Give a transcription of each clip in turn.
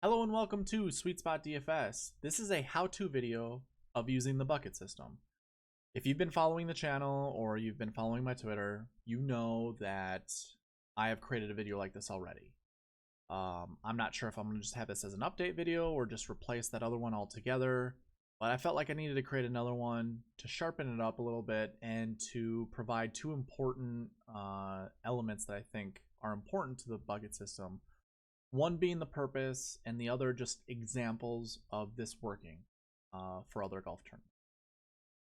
Hello and welcome to Sweet Spot DFS. This is a how-to video of using the bucket system. If you've been following the channel or you've been following my Twitter, you know that I have created a video like this already. I'm not sure if I'm going to just have this as an update video or just replace that other one altogether, but I felt like I needed to create another one to sharpen it up a little bit and to provide two important elements that I think are important to the bucket system. One being the purpose, and the other just examples of this working for other golf tournaments.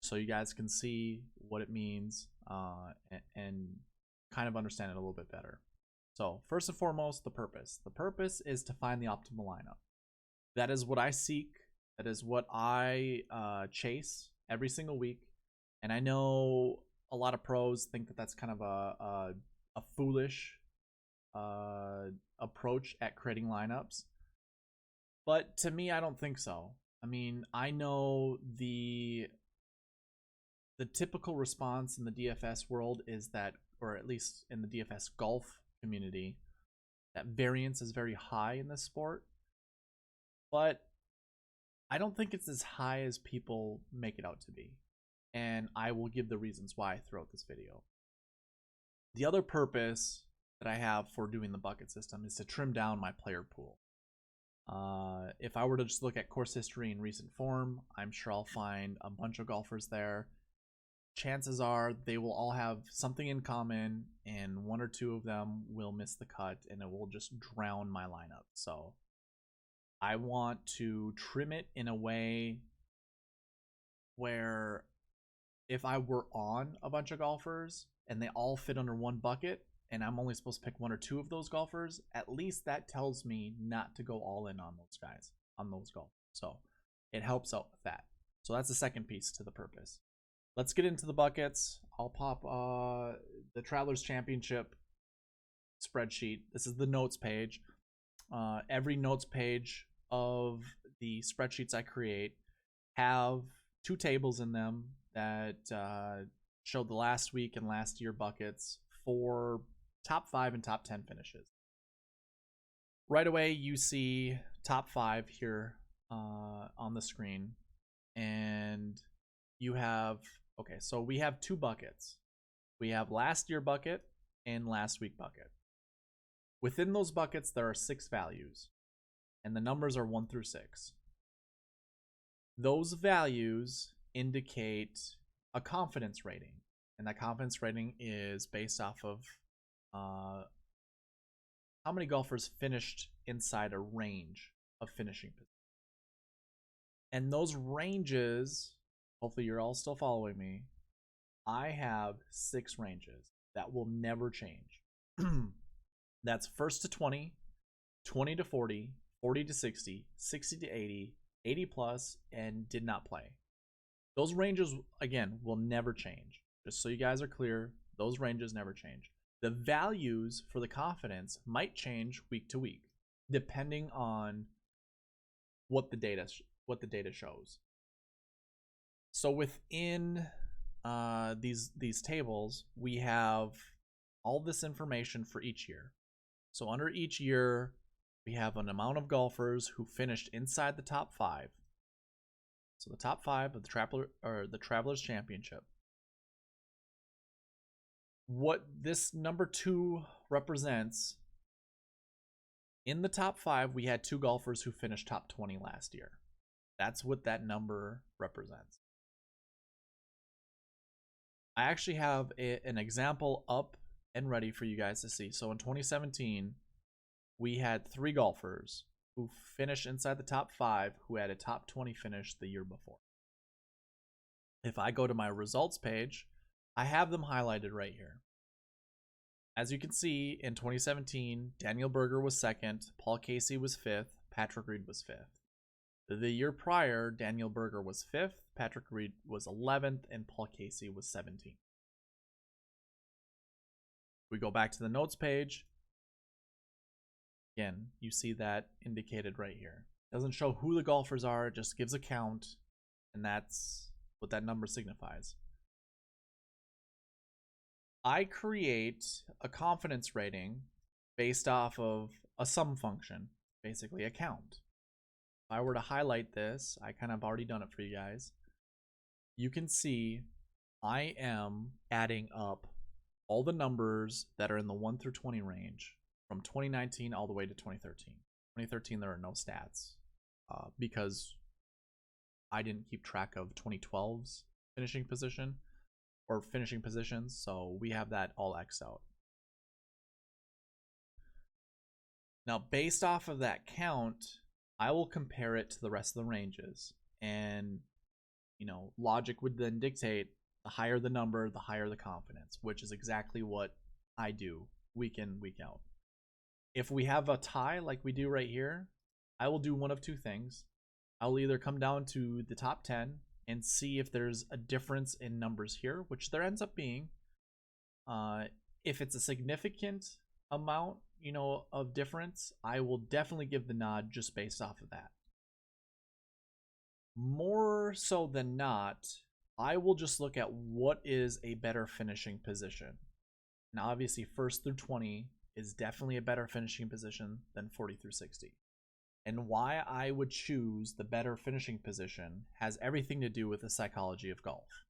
So you guys can see what it means and kind of understand it a little bit better. So first and foremost, the purpose. The purpose is to find the optimal lineup. That is what I seek. That is what I chase every single week. And I know a lot of pros think that that's kind of a foolish approach at creating lineups, but to me, I don't think so. I mean, I know the typical response in the DFS world is that, or at least in the DFS golf community, that variance is very high in this sport, but I don't think it's as high as people make it out to be, and I will give the reasons why throughout this video. The other purpose that I have for doing the bucket system is to trim down my player pool. If I were to just look at course history and recent form, I'm sure I'll find a bunch of golfers there. Chances are they will all have something in common, and one or two of them will miss the cut, and it will just drown my lineup. So I want to trim it in a way where if I were on a bunch of golfers and they all fit under one bucket, and I'm only supposed to pick one or two of those golfers, at least that tells me not to go all in on those guys, on those golfers. So it helps out with that. So that's the second piece to the purpose. Let's get into the buckets. I'll pop the Travelers Championship spreadsheet. This is the notes page. Every notes page of the spreadsheets I create have two tables in them that show the last week and last year buckets for top 5 and top 10 finishes. Right away, you see top 5 here on the screen, and you have, okay, so we have two buckets. We have last year bucket and last week bucket. Within those buckets, there are 6 values, and the numbers are 1 through 6. Those values indicate a confidence rating, and that confidence rating is based off of how many golfers finished inside a range of finishing position. And those ranges, hopefully you're all still following me, I have 6 ranges that will never change. That's first to 20, 20 to 40, 40 to 60, 60 to 80, 80 plus, and did not play. Those ranges, again, will never change. Just so you guys are clear, those ranges never change. The values for the confidence might change week to week, depending on what the data shows. So within these tables, we have all this information for each year. So under each year, we have an amount of golfers who finished inside the top 5. So the top 5 of the Travelers Championship. What this number 2 represents, in the top 5, we had 2 golfers who finished top 20 last year. That's what that number represents. I actually have an example up and ready for you guys to see. So in 2017, we had 3 golfers who finished inside the top 5 who had a top 20 finish the year before. If I go to my results page, I have them highlighted right here. As you can see, in 2017, Daniel Berger was 2nd, Paul Casey was 5th, Patrick Reed was 5th. The year prior, Daniel Berger was 5th, Patrick Reed was 11th, and Paul Casey was 17th. We go back to the notes page. Again, you see that indicated right here. It doesn't show who the golfers are, it just gives a count, and that's what that number signifies. I create a confidence rating based off of a sum function, basically a count. I were to highlight this, I kind of already done it for you guys. You can see I am adding up all the numbers that are in the 1 through 20 range from 2019 all the way to 2013. 2013, there are no stats because I didn't keep track of 2012's finishing position or finishing positions, so we have that all X'd out. Now, based off of that count, I will compare it to the rest of the ranges. And, logic would then dictate the higher the number, the higher the confidence, which is exactly what I do week in, week out. If we have a tie like we do right here, I will do one of two things. I'll either come down to the top 10 and see if there's a difference in numbers here, which there ends up being. If it's a significant amount, of difference, I will definitely give the nod just based off of that. More so than not, I will just look at what is a better finishing position. Now, obviously, 1st through 20 is definitely a better finishing position than 40 through 60. And why I would choose the better finishing position has everything to do with the psychology of golf.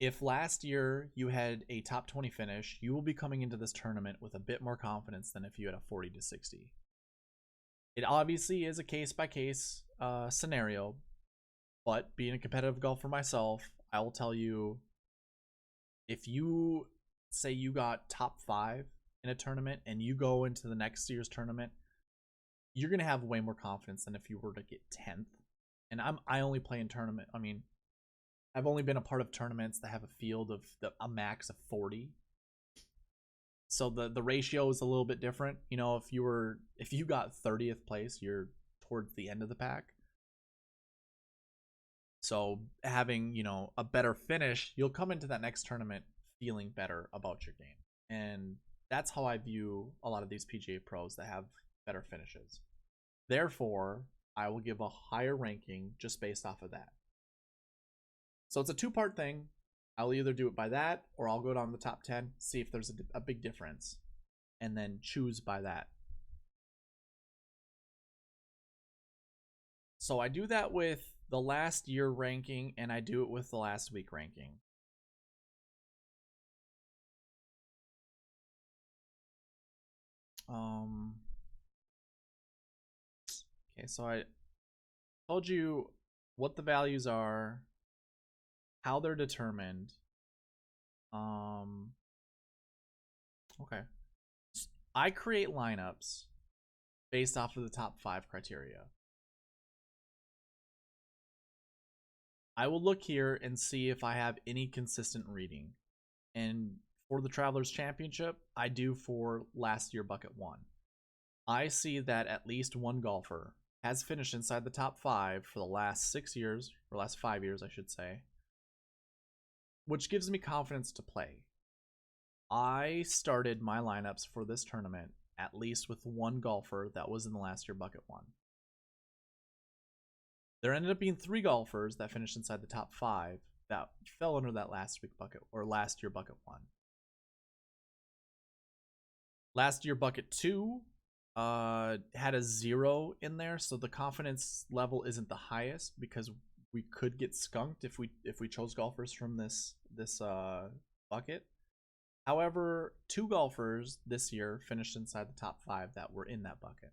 If last year you had a top 20 finish, you will be coming into this tournament with a bit more confidence than if you had a 40 to 60. It obviously is a case-by-case scenario, but being a competitive golfer myself, I will tell you, if you say you got top 5 in a tournament and you go into the next year's tournament, you're going to have way more confidence than if you were to get 10th. And I only play in tournament. I mean, I've only been a part of tournaments that have a field of a max of 40. So the ratio is a little bit different. If you got 30th place, you're towards the end of the pack. So having, a better finish, you'll come into that next tournament feeling better about your game. And that's how I view a lot of these PGA pros that have better finishes. Therefore, I will give a higher ranking just based off of that. So it's a two-part thing. I'll either do it by that, or I'll go down to the top 10, see if there's a big difference, and then choose by that. So I do that with the last year ranking, and I do it with the last week ranking. Okay, so I told you what the values are, how they're determined. Okay. I create lineups based off of the top 5 criteria. I will look here and see if I have any consistent reading. And for the Travelers Championship, I do for last year bucket 1. I see that at least one golfer has finished inside the top 5 for the last 6 years, or last 5 years, I should say, which gives me confidence to play. I started my lineups for this tournament at least with one golfer that was in the last year bucket 1. There ended up being 3 golfers that finished inside the top 5 that fell under that last week bucket, or last year bucket 1. Last year bucket 2 had a 0 in there, so the confidence level isn't the highest because we could get skunked if we chose golfers from this bucket. However, 2 golfers this year finished inside the top 5 that were in that bucket.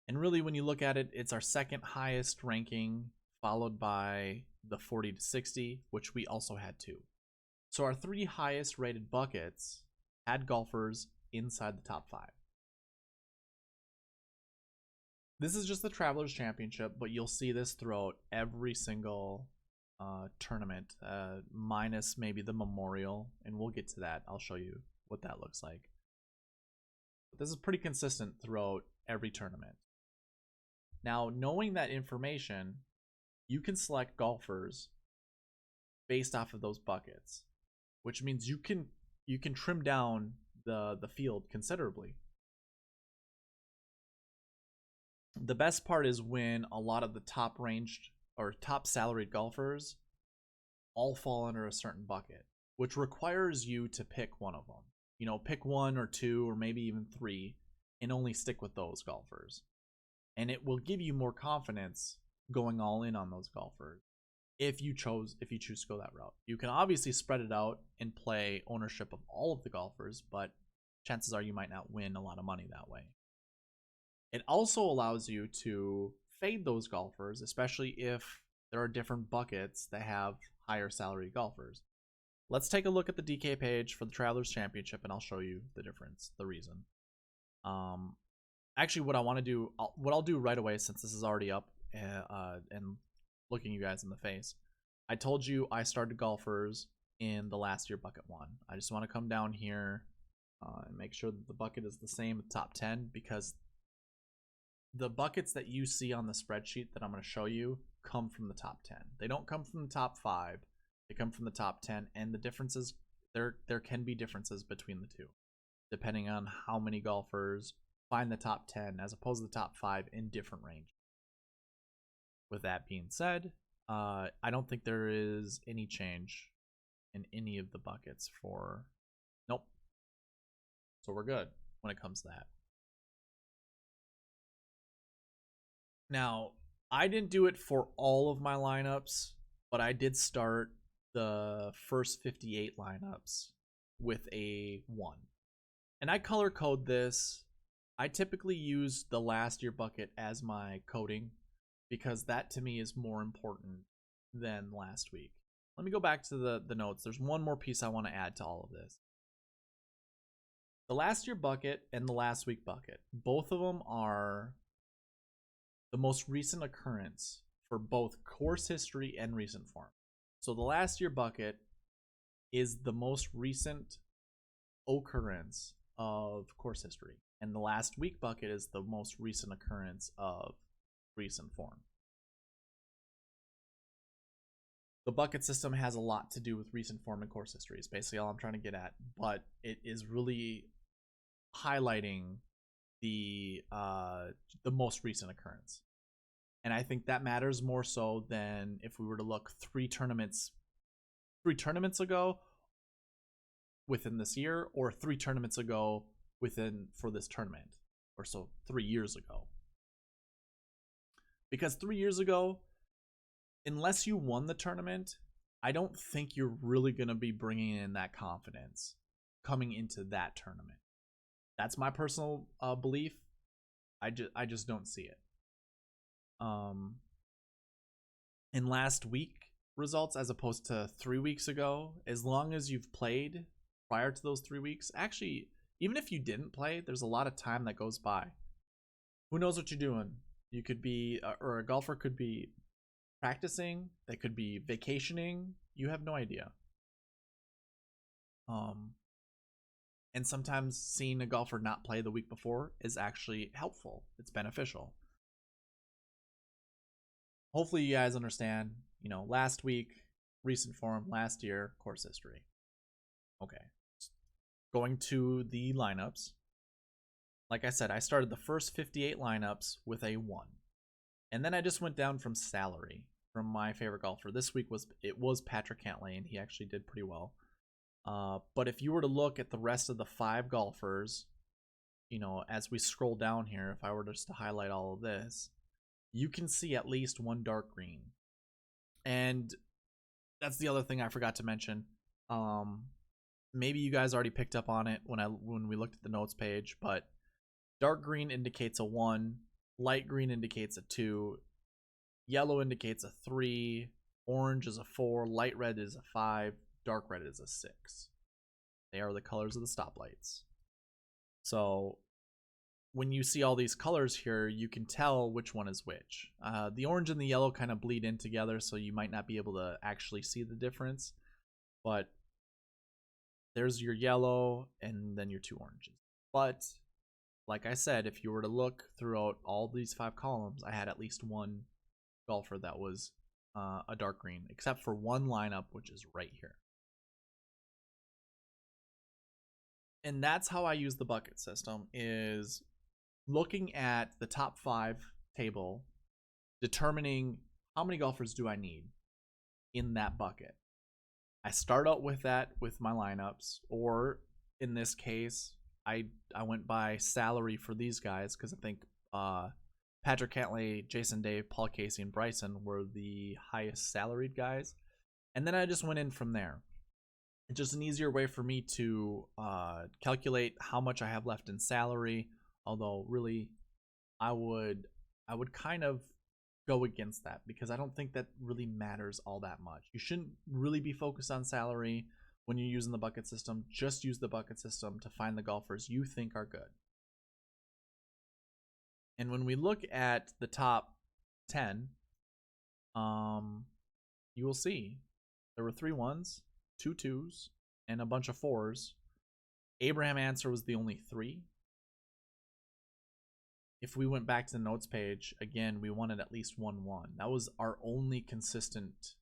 And really, when you look at it, it's our second highest ranking, followed by the 40 to 60, which we also had 2. So our 3 highest rated buckets had golfers inside the top 5. This is just the Travelers Championship, but you'll see this throughout every single tournament, minus maybe the Memorial, and we'll get to that. I'll show you what that looks like. But this is pretty consistent throughout every tournament. Now, knowing that information, you can select golfers based off of those buckets, which means you can trim down the field considerably. The best part is when a lot of the top ranged or top salaried golfers all fall under a certain bucket, which requires you to pick one of them. Pick 1 or 2 or maybe even 3 and only stick with those golfers. and it will give you more confidence going all in on those golfers if you choose to go that route. You can obviously spread it out and play ownership of all of the golfers, but chances are you might not win a lot of money that way. It also allows you to fade those golfers, especially if there are different buckets that have higher salary golfers. Let's take a look at the DK page for the Travelers Championship, and I'll show you the difference, the reason. Actually, what I want to do, what I'll do right away, since this is already up and looking you guys in the face, I told you I started golfers in the last year bucket 1. I just want to come down here and make sure that the bucket is the same at the top 10, because the buckets that you see on the spreadsheet that I'm going to show you come from the top 10. They don't come from the top 5. They come from the top 10, and the differences, there can be differences between the two, depending on how many golfers find the top 10 as opposed to the top 5 in different range. With that being said, I don't think there is any change in any of the buckets for, nope. So we're good when it comes to that. Now, I didn't do it for all of my lineups, but I did start the first 58 lineups with a 1. And I color code this. I typically use the last year bucket as my coding, because that to me is more important than last week. Let me go back to the notes. There's one more piece I want to add to all of this. The last year bucket and the last week bucket, both of them are the most recent occurrence for both course history and recent form. So the last year bucket is the most recent occurrence of course history, and the last week bucket is the most recent occurrence of recent form. The bucket system has a lot to do with recent form and course history, is basically all I'm trying to get at, but it is really highlighting the most recent occurrence. And I think that matters more so than if we were to look three tournaments ago within this year, or 3 tournaments ago for this tournament, or so 3 years ago. Because 3 years ago, unless you won the tournament, I don't think you're really going to be bringing in that confidence coming into that tournament. That's my personal belief. I just don't see it. In last week results, as opposed to 3 weeks ago, as long as you've played prior to those 3 weeks, actually, even if you didn't play, there's a lot of time that goes by. Who knows what you're doing? You could be, or a golfer could be practicing, they could be vacationing, you have no idea. And sometimes seeing a golfer not play the week before is actually helpful. It's beneficial. Hopefully you guys understand, last week, recent form, last year, course history. Okay. Going to the lineups. Like I said, I started the first 58 lineups with a 1. And then I just went down from salary from my favorite golfer. This week was Patrick Cantlay, and he actually did pretty well. But if you were to look at the rest of the 5 golfers, as we scroll down here, if I were just to highlight all of this, you can see at least 1 dark green. And that's the other thing I forgot to mention. Maybe you guys already picked up on it when we looked at the notes page, but dark green indicates a 1, light green indicates a 2, yellow indicates a 3, orange is a 4, light red is a 5, dark red is a 6. They are the colors of the stoplights. So when you see all these colors here, you can tell which one is which. The orange and the yellow kind of bleed in together, so you might not be able to actually see the difference. But there's your yellow and then your 2 oranges. But like I said, if you were to look throughout all these 5 columns, I had at least 1 golfer that was a dark green, except for 1 lineup, which is right here. And that's how I use the bucket system, is looking at the top 5 table, determining how many golfers do I need in that bucket. I start out with that with my lineups, or in this case, I went by salary for these guys because I think Patrick Cantlay, Jason Day, Paul Casey, and Bryson were the highest salaried guys. And then I just went in from there. It's just an easier way for me to calculate how much I have left in salary. Although really, I would kind of go against that because I don't think that really matters all that much. You shouldn't really be focused on salary when you're using the bucket system. Just use the bucket system to find the golfers you think are good. And when we look at the top 10, you will see there were 3 1s, 2 2s, and a bunch of 4s. Abraham Ancer was the only 3. If we went back to the notes page, again, we wanted at least 1 1. That was our only consistent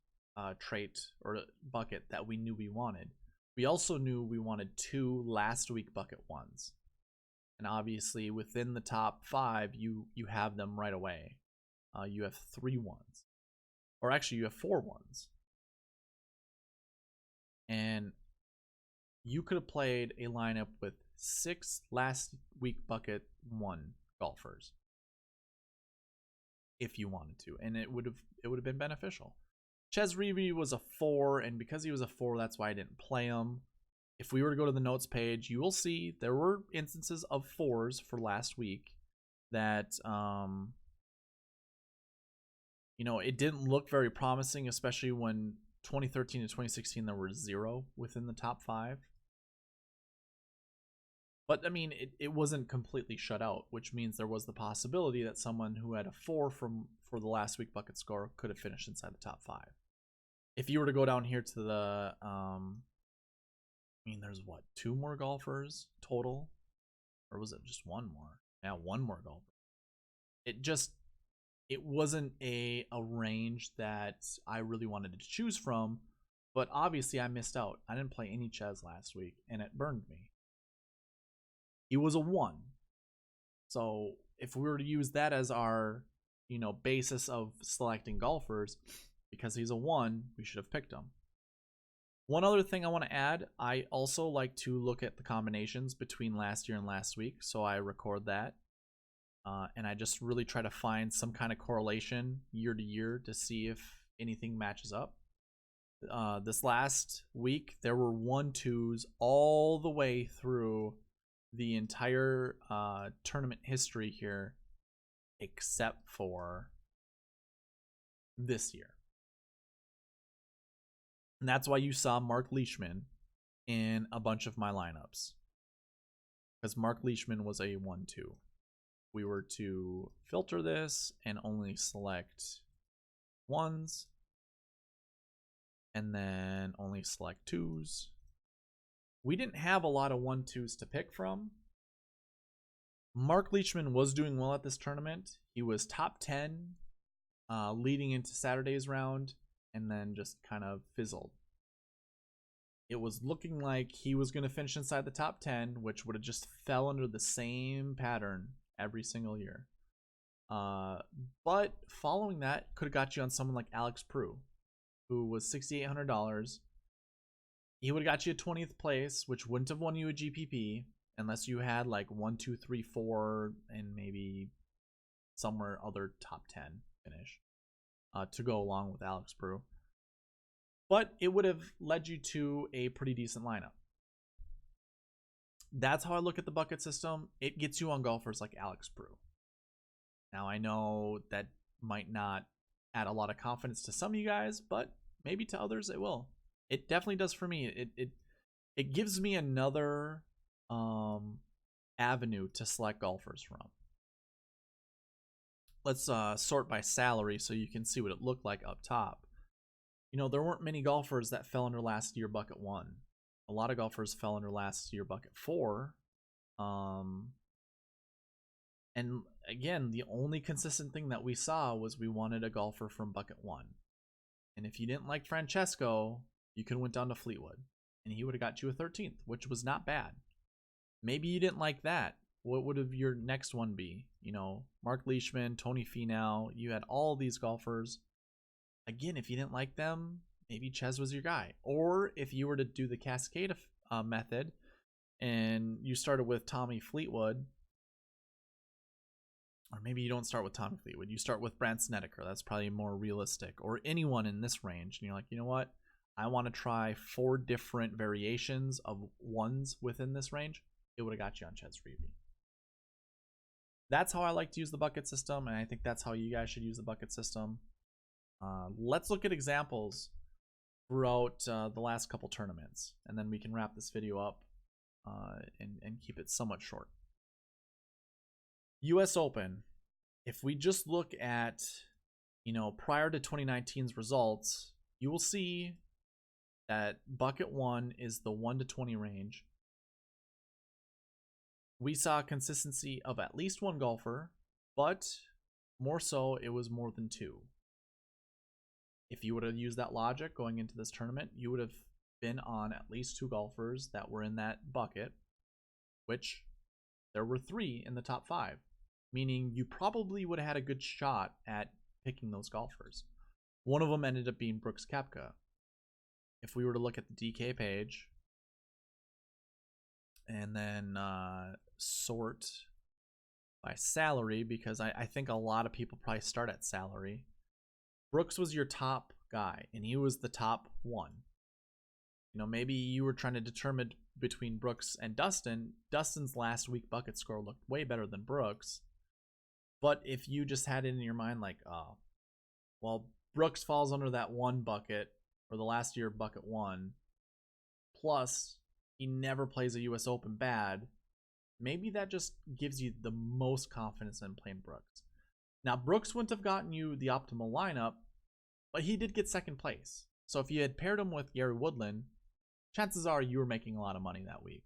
trait or bucket that we knew we wanted. We also knew we wanted 2 last week bucket 1s. And obviously, within the top 5, you have them right away. You have 3 1s. Or actually, you have 4 1s. And you could have played a lineup with 6 last week bucket 1 golfers if you wanted to, and it would have been beneficial. Chez Reavie was a 4, and because he was a 4, that's why I didn't play him. If we were to go to the notes page, you will see there were instances of 4s for last week that it didn't look very promising, especially when 2013 to 2016 there were 0 within the top 5. But I mean, it wasn't completely shut out, which means there was the possibility that someone who had a 4 for the last week bucket score could have finished inside the top 5. If you were to go down here to the there's 2 more golfers total, or was it just 1 more? Yeah, 1 more golfer. It wasn't a range that I really wanted to choose from, but obviously I missed out. I didn't play any Chez last week, and it burned me. He was a 1. So if we were to use that as our, basis of selecting golfers, because he's a 1, we should have picked him. One other thing I want to add, I also like to look at the combinations between last year and last week, so I record that. And I just really try to find some kind of correlation year to year to see if anything matches up. This last week, there were 1-2s all the way through the entire tournament history here, except for this year. And that's why you saw Mark Leishman in a bunch of my lineups, because Mark Leishman was a 1-2. We were to filter this and only select 1s, and then only select 2s. We didn't have a lot of 1-2s to pick from. Mark Leishman was doing well at this tournament. He was top 10 leading into Saturday's round, and then just kind of fizzled. It was looking like he was going to finish inside the top 10, which would have just fell under the same pattern every single year. But following that could have got you on someone like Alex Prue, who was $6,800. He would have got you a 20th place, which wouldn't have won you a GPP unless you had like 1, 2, 3, 4, and maybe somewhere other top 10 finish to go along with Alex Prue. But it would have led you to a pretty decent lineup. That's how I look at the bucket system. It gets you on golfers like Alex Prue. Now, I know that might not add a lot of confidence to some of you guys, but maybe to others it will. It definitely does for me. It gives me another avenue to select golfers from. Let's sort by salary so you can see what it looked like up top. There weren't many golfers that fell under last year bucket 1. A lot of golfers fell under last year bucket 4. And again, the only consistent thing that we saw was we wanted a golfer from bucket 1. And if you didn't like Francesco, you could have went down to Fleetwood, and he would have got you a 13th, which was not bad. Maybe you didn't like that. What would have your next one be? Mark Leishman, Tony Finau. You had all these golfers. Again, if you didn't like them, maybe Chez was your guy. Or if you were to do the cascade method and you started with Tommy Fleetwood, or maybe you don't start with Tommy Fleetwood. You start with Brandt Snedeker. That's probably more realistic. Or anyone in this range. And you're like, you know what? I want to try 4 different variations of ones within this range. It would have got you on Chez Reavie. That's how I like to use the bucket system, and I think that's how you guys should use the bucket system. Let's look at examples throughout the last couple tournaments, and then we can wrap this video up and keep it somewhat short. US Open, if we just look at, prior to 2019's results, you will see that bucket 1 is the 1 to 20 range. We saw consistency of at least 1 golfer, but more so, it was more than 2. If you would have used that logic going into this tournament, you would have been on at least 2 golfers that were in that bucket, which there were 3 in the top 5, meaning you probably would have had a good shot at picking those golfers. One of them ended up being Brooks Koepka. If we were to look at the DK page and then sort by salary, because I think a lot of people probably start at salary, Brooks was your top guy, and he was the top 1. Maybe you were trying to determine between Brooks and Dustin. Dustin's last week bucket score looked way better than Brooks. But if you just had it in your mind like, oh, well, Brooks falls under that 1 bucket, or the last year bucket 1, plus he never plays a US Open bad, maybe that just gives you the most confidence in playing Brooks. Now, Brooks wouldn't have gotten you the optimal lineup, but he did get 2nd place. So if you had paired him with Gary Woodland, chances are you were making a lot of money that week.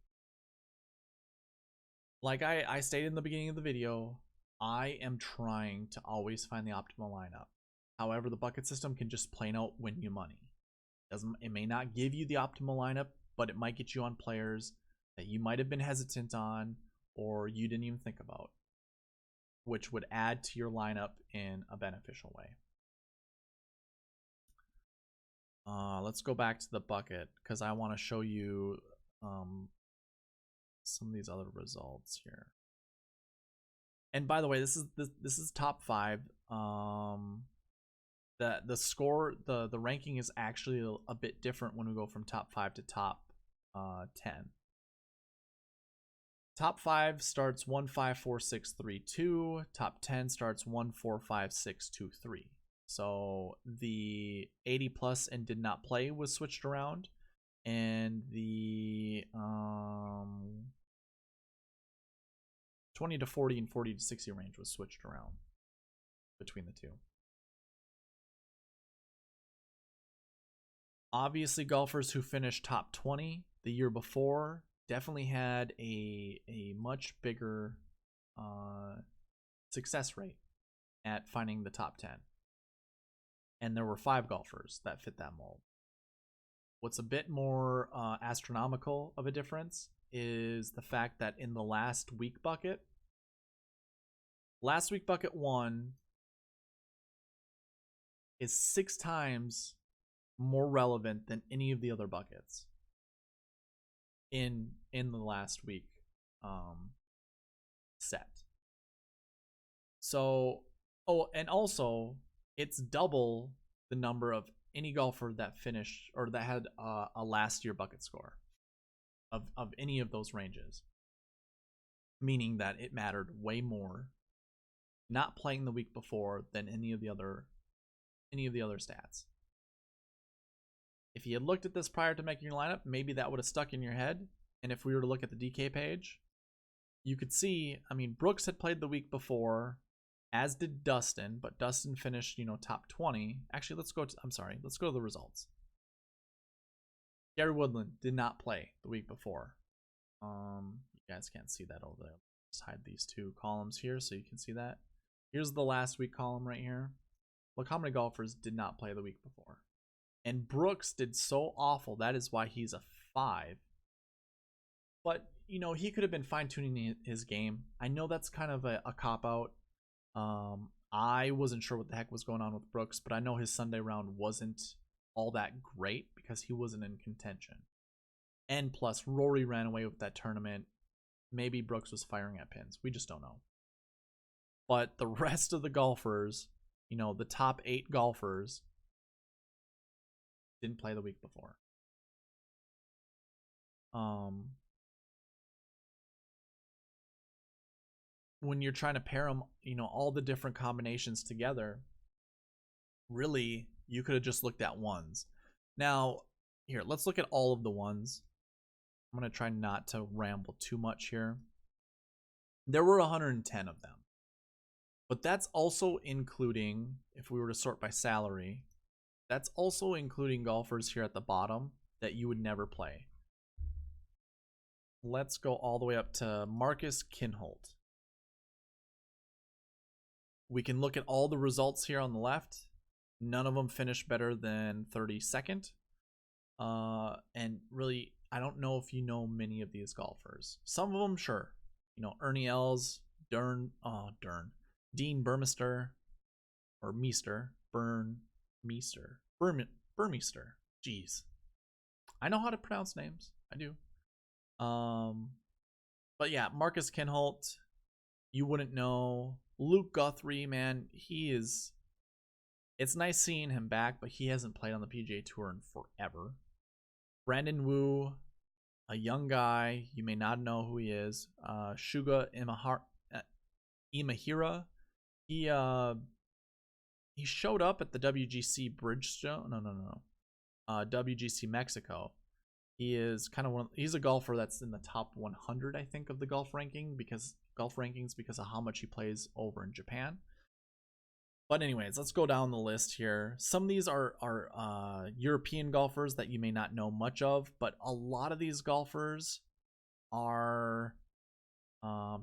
Like I stated in the beginning of the video, I am trying to always find the optimal lineup. However, the bucket system can just plain out win you money. It may not give you the optimal lineup, but it might get you on players that you might have been hesitant on or you didn't even think about, which would add to your lineup in a beneficial way. Let's go back to the bucket because I want to show you some of these other results here. And by the way, this is top 5. The score, the ranking is actually a bit different when we go from top 5 to top 10. Top 5 starts 1-5-4-6-3-2. Top 10 starts 1-4-5-6-2-3. So the 80 plus and did not play was switched around, and the 20 to 40 and 40 to 60 range was switched around between the two. Obviously, golfers who finished top 20 the year before definitely had a much bigger success rate at finding the top 10. And there were 5 golfers that fit that mold. What's a bit more astronomical of a difference is the fact that in the last week bucket 1 is 6 times more relevant than any of the other buckets in the last week set. So, and also it's double the number of any golfer that finished or that had a last year bucket score of any of those ranges, meaning that it mattered way more not playing the week before than any of the other stats. If you had looked at this prior to making your lineup, maybe that would have stuck in your head. And if we were to look at the DK page, you could see, I mean, Brooks had played the week before, as did Dustin, but Dustin finished, top 20. Actually, let's go to the results. Gary Woodland did not play the week before. You guys can't see that over there. Just hide these 2 columns here so you can see that. Here's the last week column right here. Look how many golfers did not play the week before. And Brooks did so awful. That is why he's a 5. But, he could have been fine-tuning his game. I know that's kind of a cop-out. I wasn't sure what the heck was going on with Brooks, but I know his Sunday round wasn't all that great because he wasn't in contention. And plus, Rory ran away with that tournament. Maybe Brooks was firing at pins. We just don't know. But the rest of the golfers, you know, the top 8 golfers didn't play the week before. When you're trying to pair them, you know, all the different combinations together, really, you could have just looked at ones. Now, here, let's look at all of the ones. I'm going to try not to ramble too much here. There were 110 of them. But that's also including, if we were to sort by salary, that's also including golfers here at the bottom that you would never play. Let's go all the way up to Marcus Kinhult. We can look at all the results here on the left. None of them finished better than 32nd. And really, I don't know if you know many of these golfers. Some of them, sure. You know, Ernie Els, Dean Burmeister, or Meester, Burmeister. Jeez. I know how to pronounce names. I do. But yeah, Marcus Kinhult, you wouldn't know. Luke Guthrie, man, it's nice seeing him back, but he hasn't played on the PGA Tour in forever. Brandon Wu, a young guy, you may not know who he is. Shuga Imahira, he showed up at the WGC Bridgestone, WGC Mexico. He is kind of he's a golfer that's in the top 100, I think, of the golf rankings because of how much he plays over in Japan. But anyways, let's go down the list here. Some of these are European golfers that you may not know much of, but a lot of these golfers are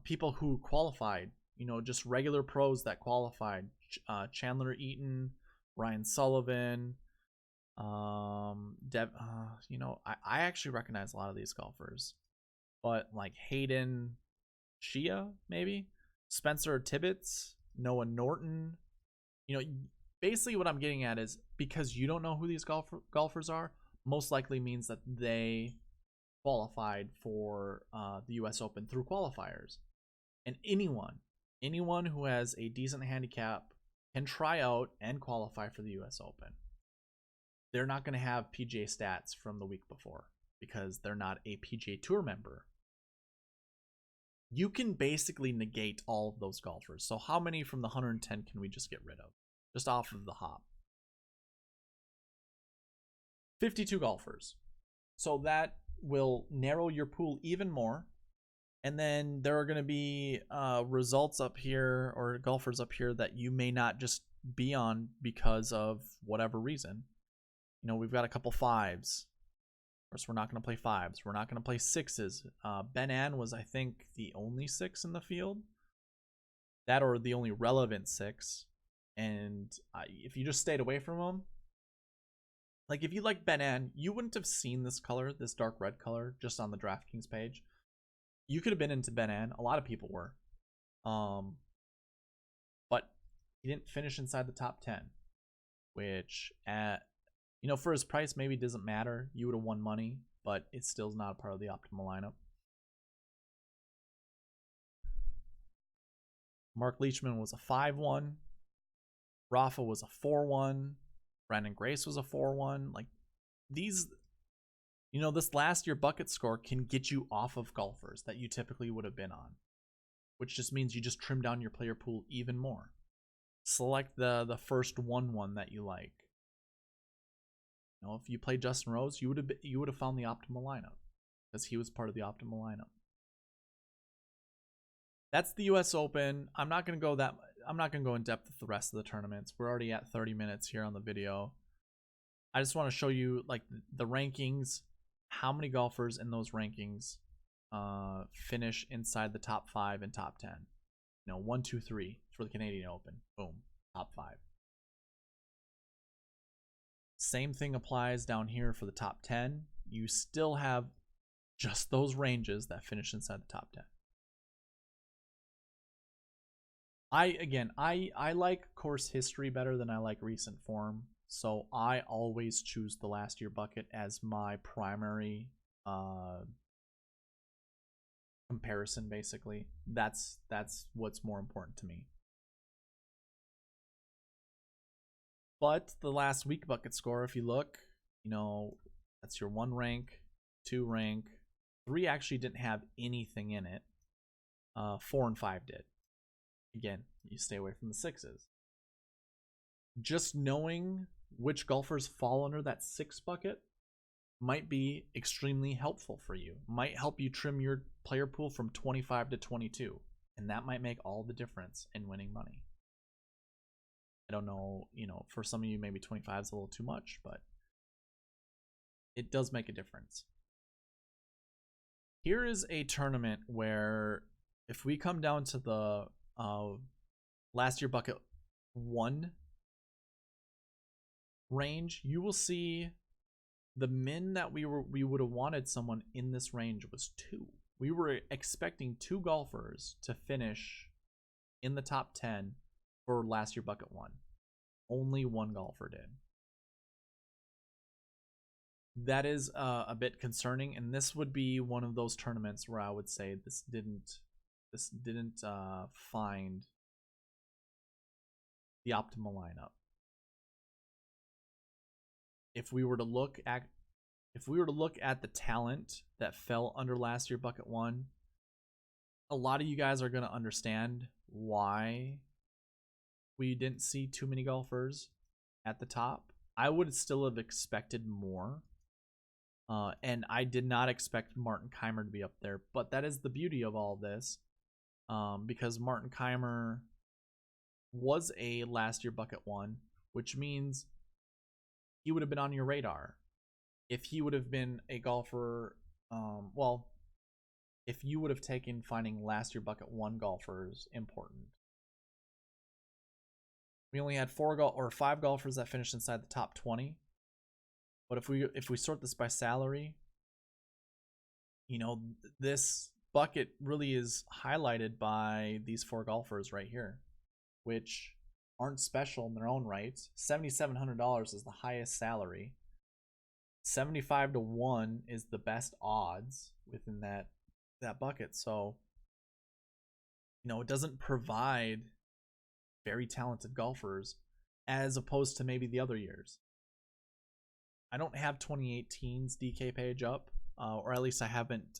people who qualified. You know, just regular pros that qualified. Chandler Eaton, Ryan Sullivan, you know, I actually recognize a lot of these golfers, but like Hayden Shia, maybe Spencer Tibbetts, Noah Norton. You know, basically what I'm getting at is because you don't know who these golfers are, most likely means that they qualified for the U.S. Open through qualifiers. And anyone who has a decent handicap can try out and qualify for the U.S. Open. They're not going to have PGA stats from the week before because they're not a PGA Tour member. You can basically negate all of those golfers. So how many from the 110 can we just get rid of? Just off of the hop. 52 golfers. So that will narrow your pool even more. And then there are going to be results up here or golfers up here that you may not just be on because of whatever reason. You know, we've got a couple 5s. Of course, we're not going to play 5s. We're not going to play 6s. Ben An was, I think, the only 6 in the field. That or the only relevant 6. And if you just stayed away from him, like if you like Ben An, you wouldn't have seen this color, this dark red color, just on the DraftKings page. You could have been into Ben An. A lot of people were. But he didn't finish inside the top 10, which you know, for his price, maybe it doesn't matter. You would have won money, but it still is not a part of the optimal lineup. Mark Leishman was a 5-1. Rafa was a 4-1. Brandon Grace was a 4-1. Like these, you know, this last year bucket score can get you off of golfers that you typically would have been on, which just means you just trim down your player pool even more. Select the first 1-1 that you like. You know, if you played Justin Rose, you would have found the optimal lineup because he was part of the optimal lineup. That's the U.S. Open. I'm not going to go in depth with the rest of the tournaments. We're already at 30 minutes here on the video. I just want to show you like the rankings, how many golfers in those rankings finish inside the top 5 and top 10. You know, 1, 2, 3 for the Canadian Open. Boom, top 5. Same thing applies down here for the top 10. You still have just those ranges that finish inside the top 10. I like course history better than I like recent form. So I always choose the last year bucket as my primary comparison, basically. That's what's more important to me. But the last week bucket score, if you look, that's your 1 rank, 2 rank, 3 actually didn't have anything in it. 4 and 5 did. Again, you stay away from the 6s. Just knowing which golfers fall under that 6 bucket might be extremely helpful for you. Might help you trim your player pool from 25 to 22. And that might make all the difference in winning money. I don't know, for some of you, maybe 25 is a little too much, but it does make a difference. Here is a tournament where if we come down to the last year bucket 1 range, you will see the min that we would have wanted someone in this range was 2. We were expecting 2 golfers to finish in the top 10 for last year bucket 1. Only 1 golfer did. That is a bit concerning, and this would be one of those tournaments where I would say this didn't find the optimal lineup. If we were to look at the talent that fell under last year bucket 1, a lot of you guys are going to understand why we didn't see too many golfers at the top. I would still have expected more. And I did not expect Martin Kaymer to be up there, but that is the beauty of all this, because Martin Kaymer was a last year bucket 1, which means he would have been on your radar. If he would have been a golfer, if you would have taken finding last year bucket 1 golfers important. We only had 5 golfers that finished inside the top 20. But if we sort this by salary, this bucket really is highlighted by these 4 golfers right here, which aren't special in their own right. $7,700 is the highest salary. 75 to 1 is the best odds within that bucket. So, it doesn't provide very talented golfers as opposed to maybe the other years. I don't have 2018's DK page up, or at least I haven't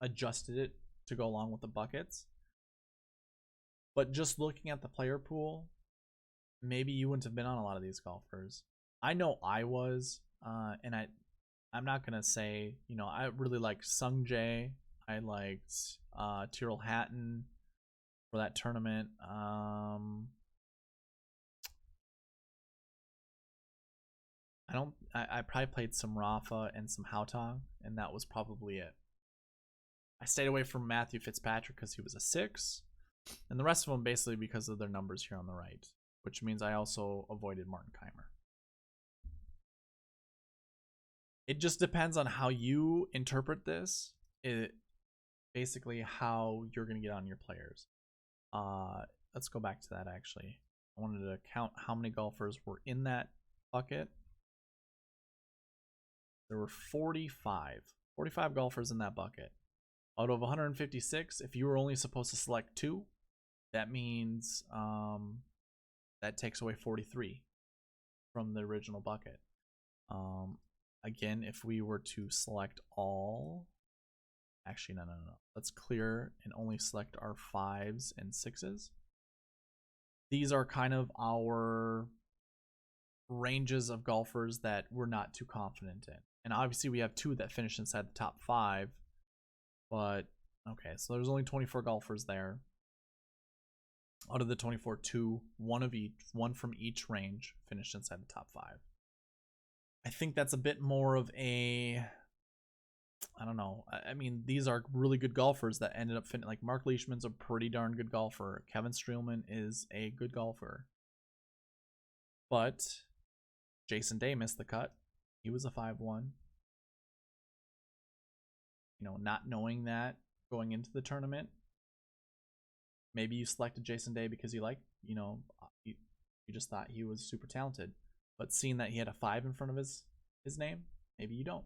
adjusted it to go along with the buckets. But just looking at the player pool, maybe you wouldn't have been on a lot of these golfers. I know I was, and I'm not gonna say, I really liked Sung Jae. I liked Tyrrell Hatton for that tournament. I probably played some Rafa and some Haotong, and that was probably it. I stayed away from Matthew Fitzpatrick because he was a 6, and the rest of them basically because of their numbers here on the right, which means I also avoided Martin Kaymer. It just depends on how you interpret this. Basically how you're going to get on your players. Let's go back to that actually. I wanted to count how many golfers were in that bucket. There were 45 golfers in that bucket. Out of 156, if you were only supposed to select 2, that means that takes away 43 from the original bucket. Again, if we were to select all, actually, no. Let's clear and only select our 5s and 6s. These are kind of our ranges of golfers that we're not too confident in. And obviously we have 2 that finish inside the top 5. But, okay, so there's only 24 golfers there. Out of the 24, 2, one from each range finished inside the top 5. I think that's a bit more of a, I don't know. I mean, these are really good golfers that ended up finishing. Like Mark Leishman's a pretty darn good golfer. Kevin Streelman is a good golfer. But Jason Day missed the cut. He was a 5-1. Not knowing that going into the tournament, maybe you selected Jason Day because you just thought he was super talented. But seeing that he had a 5 in front of his name, maybe you don't.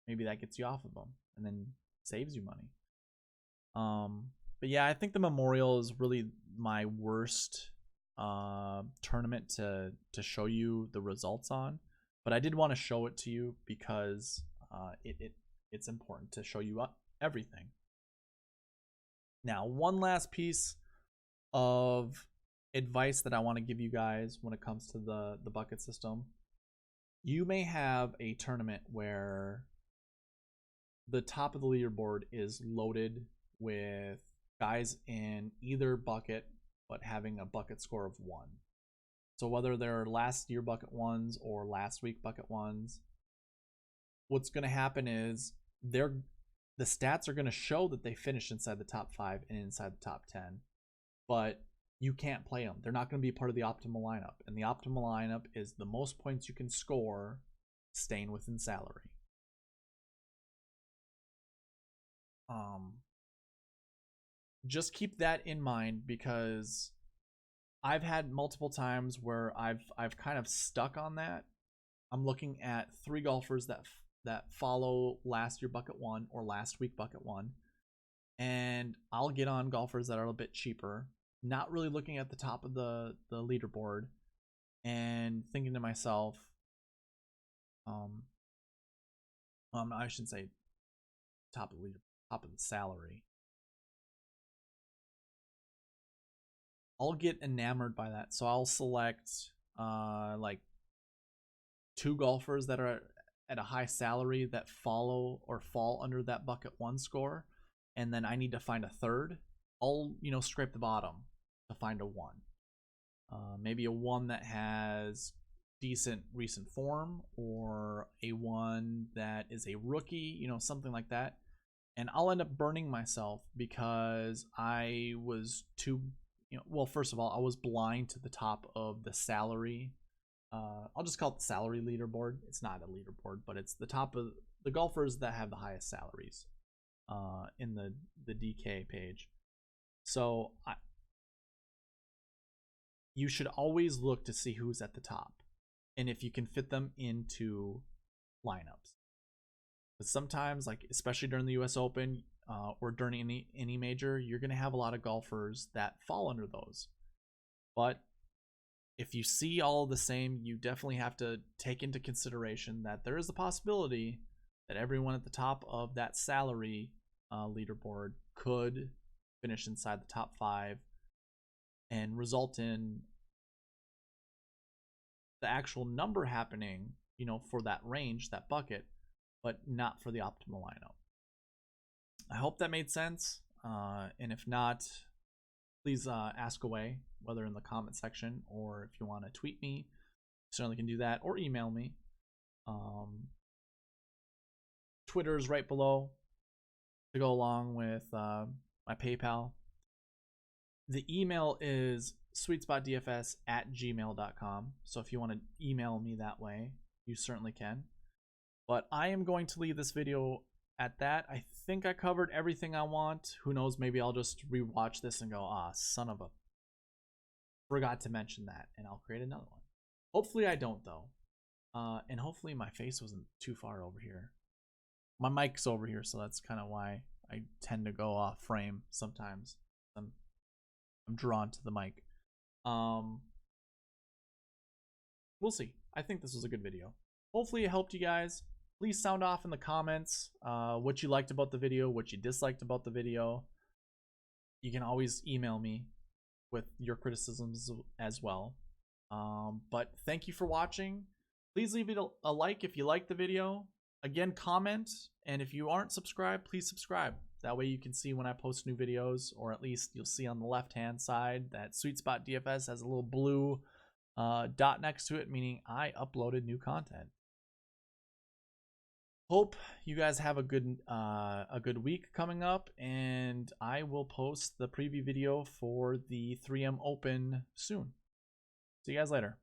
Maybe that gets you off of him and then saves you money. But yeah, I think the Memorial is really my worst tournament to show you the results on, but I did want to show it to you because it's important to show you everything. Now, one last piece of advice that I want to give you guys when it comes to the bucket system. You may have a tournament where the top of the leaderboard is loaded with guys in either bucket but having a bucket score of 1. So whether they're last year bucket 1s or last week bucket 1s, what's going to happen is the stats are going to show that they finished inside the top 5 and inside the top 10, but you can't play them. They're not going to be part of the optimal lineup, and the optimal lineup is the most points you can score staying within salary. Just keep that in mind, because I've had multiple times where I've kind of stuck on that. I'm looking at 3 golfers that follow last year bucket 1 or last week bucket 1, and I'll get on golfers that are a bit cheaper, not really looking at the top of the leaderboard, and thinking to myself, I shouldn't say top of the salary. I'll get enamored by that, so I'll select like 2 golfers that are at a high salary that follow or fall under that bucket 1 score, and then I need to find a third. I'll scrape the bottom to find a 1, maybe a 1 that has decent recent form, or a 1 that is a rookie, something like that. And I'll end up burning myself because I was too, well, first of all, I was blind to the top of the salary. I'll just call it the salary leaderboard. It's not a leaderboard, but it's the top of the golfers that have the highest salaries in the DK page. So you should always look to see who's at the top, and if you can fit them into lineups. But sometimes, like especially during the US Open or during any major, you're going to have a lot of golfers that fall under those. But if you see all the same, you definitely have to take into consideration that there is a possibility that everyone at the top of that salary leaderboard could finish inside the top 5 and result in the actual number happening, for that range, that bucket, but not for the optimal lineup. I hope that made sense. And if not, please ask away, whether in the comment section or if you want to tweet me, you certainly can do that, or email me. Twitter is right below to go along with my PayPal. The email is sweetspotdfs@gmail.com. So if you want to email me that way, you certainly can. But I am going to leave this video at that. I think I covered everything I want. Who knows, maybe I'll just rewatch this and go, son of a, forgot to mention that, and I'll create another one. Hopefully I don't, though. And hopefully my face wasn't too far over here. My mic's over here, so that's kind of why I tend to go off frame sometimes. I'm drawn to the mic. We'll see. I think this was a good video. Hopefully it helped you guys. Please sound off in the comments what you liked about the video, what you disliked about the video. You can always email me with your criticisms as well. But thank you for watching. Please leave it a like if you liked the video. Again, comment, and if you aren't subscribed, please subscribe. That way you can see when I post new videos, or at least you'll see on the left-hand side that Sweet Spot DFS has a little blue dot next to it, meaning I uploaded new content. Hope you guys have a good week coming up, and I will post the preview video for the 3M Open soon. See you guys later.